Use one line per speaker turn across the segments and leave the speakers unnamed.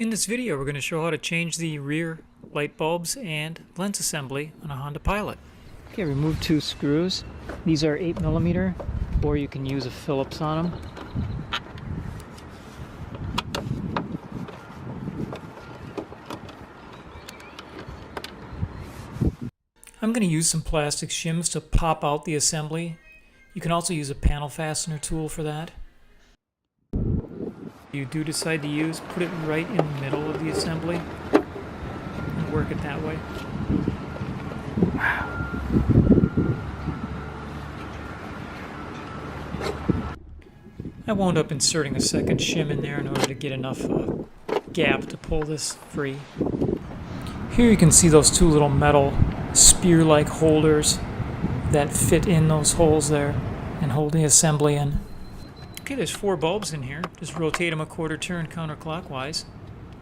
In this video, we're going to show how to change the rear light bulbs and lens assembly on a Honda Pilot. Okay, remove two screws. These are 8mm, or you can use a Phillips on them. I'm going to use some plastic shims to pop out the assembly. You can also use a panel fastener tool for that. You do decide to use, put it right in the middle of the assembly and work it that way. I wound up inserting a second shim in there in order to get enough gap to pull this free. Here you can see those two little metal spear-like holders that fit in those holes there and hold the assembly in. Okay, there's 4 bulbs in here. Just rotate them a quarter turn counterclockwise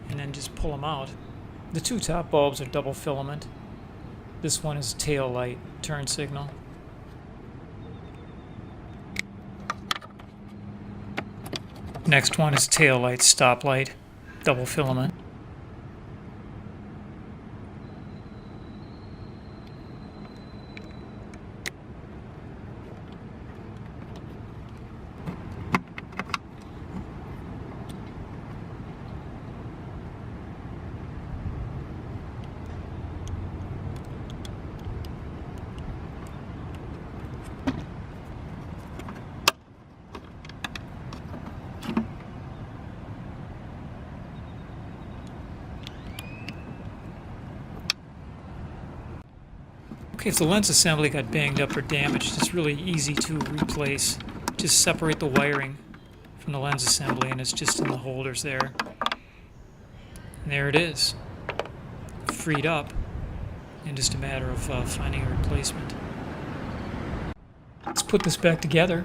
and then just pull them out. The 2 top bulbs are double filament. This one is tail light, turn signal. Next one is tail light, stoplight, double filament. Okay, if the lens assembly got banged up or damaged, it's really easy to replace. Just separate the wiring from the lens assembly and it's just in the holders there. And there it is, freed up, and just a matter of finding a replacement. Let's put this back together.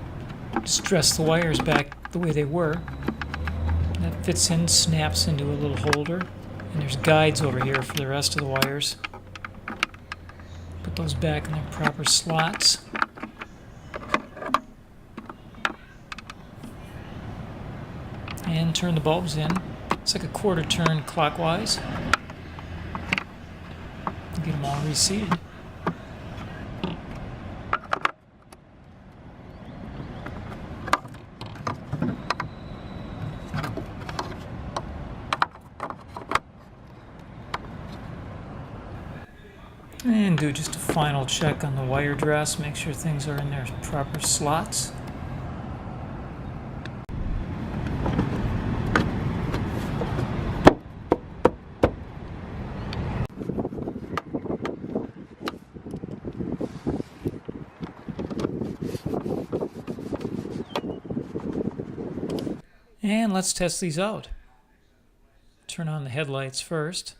Just dress the wires back the way they were. That fits in, snaps into a little holder, and there's guides over here for the rest of the wires. Put those back in their proper slots. And turn the bulbs in. It's like a quarter turn clockwise. Get them all reseated. And do just a final check on the wire dress, make sure things are in their proper slots. And let's test these out. Turn on the headlights first.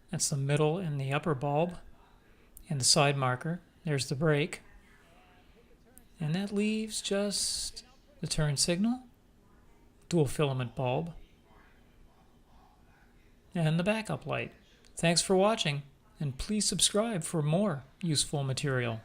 That's the middle and the upper bulb. And the side marker. There's the brake. And that leaves just the turn signal, dual filament bulb, and the backup light. Thanks for watching, and please subscribe for more useful material.